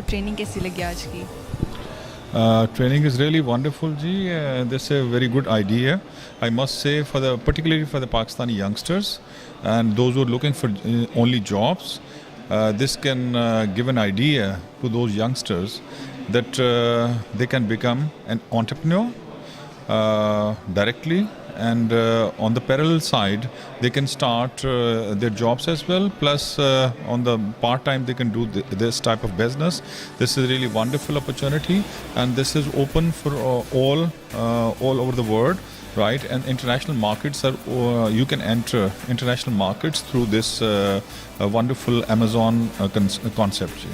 आपको ट्रेनिंग कैसी लगी आज की? Training is really wonderful, ji. This is a very good idea. I must say, particularly for the Pakistani youngsters and those who are looking for only jobs, this can give an idea to those youngsters that they can become an entrepreneur directly, and on the parallel side they can start their jobs as well, plus on the part time they can do this type of business. This is a really wonderful opportunity, and this is open for all over the world, right? And international markets are you can enter international markets through this wonderful Amazon concept.